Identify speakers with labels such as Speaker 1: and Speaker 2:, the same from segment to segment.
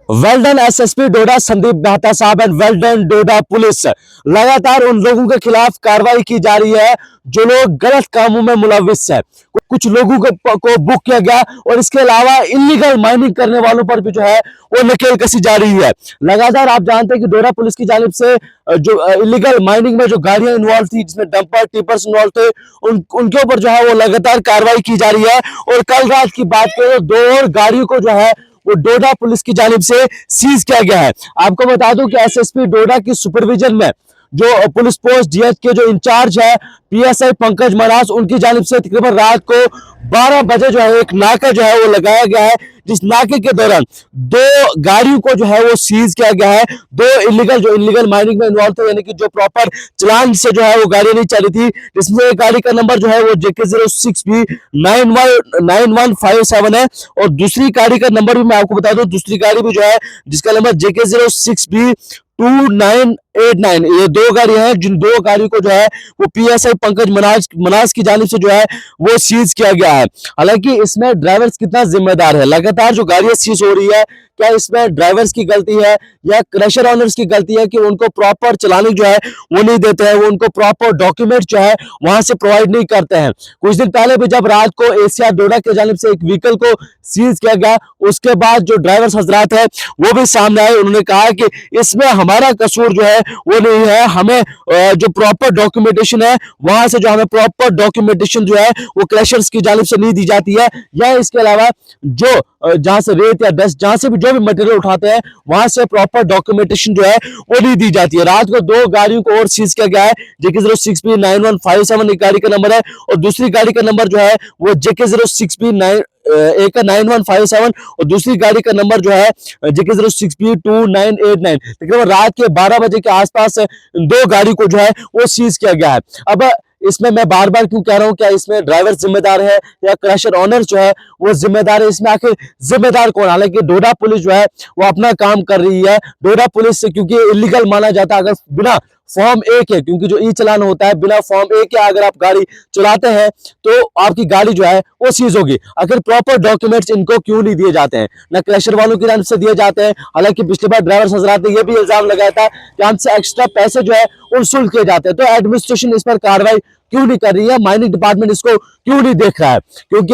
Speaker 1: Well done SSP डोडा संदीप मेहता साहब and well done Doda police. लगातार उन लोगों के खिलाफ कार्रवाई की जा रही है जो लोग गलत कामों में मुलविस है। कुछ लोगों को बुक किया गया और इसके अलावा इलीगल माइनिंग करने वालों पर भी जो है वो नकेल कसी जा रही है। लगातार आप जानते हैं कि डोडा पुलिस की जानिब से जो इलीगल माइनिंग में जो गाड़ियां इन्वॉल्व थी, जिसमें डंपर टिपर्स इन्वॉल्व थे, उनके ऊपर जो है वो लगातार कार्रवाई की जा रही है। और कल रात की बात करें, दो और गाड़ियों को जो है वो डोडा पुलिस की जानिब से सीज किया गया है। आपको बता दूं कि एसएसपी डोडा की सुपरविजन में जो पुलिस पोस्ट डीएच के जो इंचार्ज है पीएसआई पंकज मनास, उनकी जानिब से तकरीबन रात को 12 बजे जो है एक नाका जो है वो लगाया गया है, जिस नाके के दौरान दो गाड़ियों को जो है वो सीज किया गया है। दो इलीगल माइनिंग में इन्वॉल्व थे, यानी कि जो प्रॉपर चलान से जो है वो गाड़ी नहीं चली थी, जिसमें एक गाड़ी का नंबर जो है वो JK06B 9157 है। और दूसरी गाड़ी का नंबर भी मैं आपको बता दूं, दूसरी गाड़ी भी जो है जिसका नंबर JK06B 2989, ये दो गाड़ियां हैं, जिन दो गाड़ी को जो है वो पीएसआई पंकज मनास की जानिब से जो है वो सीज किया गया है। हालांकि इसमें ड्राइवर्स कितना जिम्मेदार है, लगातार जो गाड़ियां सीज हो रही है, क्या इसमें ड्राइवर्स की गलती है या क्रशर ऑनर्स की गलती है कि उनको प्रॉपर चलाने जो है वो नहीं देते हैं, वो उनको प्रॉपर डॉक्यूमेंट जो है वहां से प्रोवाइड नहीं करते हैं। कुछ दिन पहले भी जब रात को एशिया डोडा के जानिब से एक व्हीकल को सीज किया गया, उसके बाद जो ड्राइवर्स हजरात है वो भी सामने आए। उन्होंने कहा कि इसमें हमारा कसूर जो है वो नहीं है, हमें जो प्रॉपर डॉक्यूमेंटेशन है वहां से जो हमें प्रॉपर डॉक्यूमेंटेशन जो है वो क्रशर्स की जानिब से नहीं दी जाती है, या इसके अलावा जो जहां से रेत या डस्ट, जहां से भी जो भी मटेरियल उठाते हैं वहां से प्रॉपर डॉक्यूमेंटेशन जो है वो नहीं दी जाती है। रात को दो गाड़ियों को और सीज किया गया है। JK06B 9157 एक गाड़ी का नंबर है और दूसरी गाड़ी का नंबर जो है वो JK06B एक का 9157 और दूसरी गाड़ी का नंबर जो है JK06B 2989। तकरीबन रात के 12 बजे के आसपास दो गाड़ी को जो है वो सीज किया गया है। अब इसमें मैं बार बार क्यों कह रहा हूं, क्या इसमें ड्राइवर जिम्मेदार है या क्रशर ऑनर जो है वो जिम्मेदार है? इसमें आखिर जिम्मेदार कौन? हालांकि डोडा पुलिस जो है वो अपना काम कर रही है। डोडा पुलिस से क्योंकि इलीगल माना जाता है अगर बिना फॉर्म ए के, क्योंकि जो ई चलान होता है बिना फॉर्म ए के अगर आप गाड़ी चलाते हैं तो आपकी गाड़ी जो है वो सीज होगी। आखिर प्रॉपर डॉक्यूमेंट्स इनको क्यों नहीं दिए जाते हैं, ना क्रशर वालों की तरफ से दिए जाते हैं। हालांकि पिछली बार ड्राइवर हजरात ने यह भी इल्जाम लगाया था कि हमसे एक्स्ट्रा पैसे जो है वसूल किए जाते हैं। तो एडमिनिस्ट्रेशन इस पर कार्रवाई क्यों नहीं कर रही है, माइनिंग डिपार्टमेंट इसको क्यों नहीं देख रहा है? क्योंकि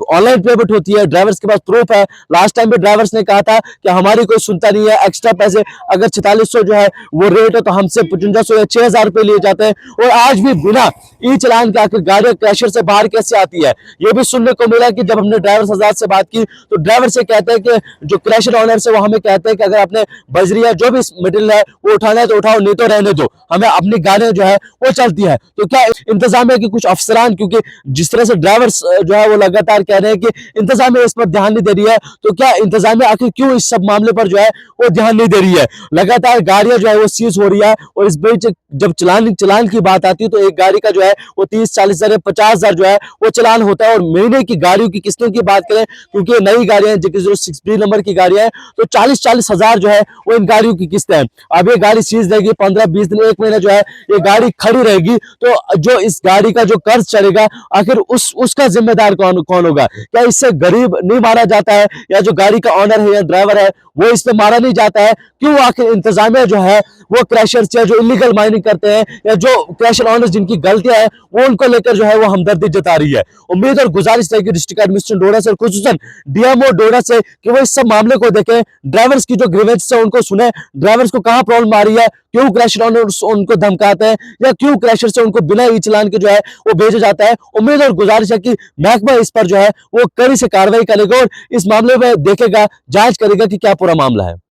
Speaker 1: ऑनलाइन पेमेंट होती है, ड्राइवर्स के पास प्रूफ है। लास्ट टाइम भी ड्राइवर्स ने कहा था कि हमारी कोई सुनता नहीं है, एक्स्ट्रा पैसे अगर 4600 जो है वो रेट है तो हमसे 5500 या 6000 रुपए लिए जाते हैं। और आज भी बिना ई चलान के आखिर गाड़ी क्रैशर से बाहर कैसे आती है? ये भी सुनने को मिला कि जब हमने ड्राइवर हजरात से बात की तो ड्राइवर से कहते हैं कि जो क्रैशर ऑनर से वो हमें कहते हैं कि अगर आपने बजरी या जो भी मटेरियल है वो उठाना है तो उठाओ, नहीं तो रहने दो, हमें अपनी गाड़ियां जो है वो चलती है। तो क्या इंतजाम है कि कुछ अफसरान, क्योंकि जिस तरह से ड्राइवर्स जो है वो लगातार कह रहे हैं कि इंतजामिया इस पर ध्यान नहीं दे रही है, तो क्या इंतजामिया आखिर क्यों इस सब मामले पर जो है वो ध्यान नहीं दे रही है? लगातार गाड़ियां जो है वो सीज हो रही है और इस बीच जब चलान की बात आती है तो एक गाड़ी का जो है वो 30-40 हजार 50 हजार जो है वो चलान होता है। और महीने की गाड़ियों की किस्तों की बात करें, क्योंकि नई गाड़ियां JK06B नंबर की गाड़ियां हैं, तो 40-40 हजार जो है वो इन गाड़ियों की किस्तें हैं। अब ये गाड़ी सीज रहेगी 15-20 दिन, एक महीना जो है ये गाड़ी खड़ी रहेगी, तो जो इस गाड़ी का जो कर्ज चलेगा आखिर उसका जिम्मेदार कौन होगा? क्या इससे गरीब नहीं मारा जाता है, या जो गाड़ी का ऑनर है या ड्राइवर है वो इस पे मारा नहीं जाता है? क्यों आखिर इंतजामिया जो है वो क्रैशर्स या जो इलीगल माइनिंग करते हैं या जो क्रैशर ऑनर्स जिनकी गलतियां हैं वो उनको लेकर जो है वो हमदर्दी जता रही है? उम्मीद और गुजारिश रहेगी डिस्ट्रिक्ट एडमिनिस्ट्रेशन डोडा से, खुसूसन डीएमओ डोडा से, कि वो इस सब मामले को देखें, ड्राइवर्स की जो ग्रीवेंस है उनको सुने, ड्राइवर्स को कहां प्रॉब्लम आ रही है, क्यों क्रैशर ऑनर्स उनको धमकाते हैं या क्यों क्रैशर से उनको बिना ई चलान के जो है वो भेजा जाता है। उम्मीद और गुजारिश है कि महकमा इस पर जो है वो कड़ी से कार्रवाई करेगा और इस मामले में देखेगा, जांच करेगा कि क्या पूरा मामला है।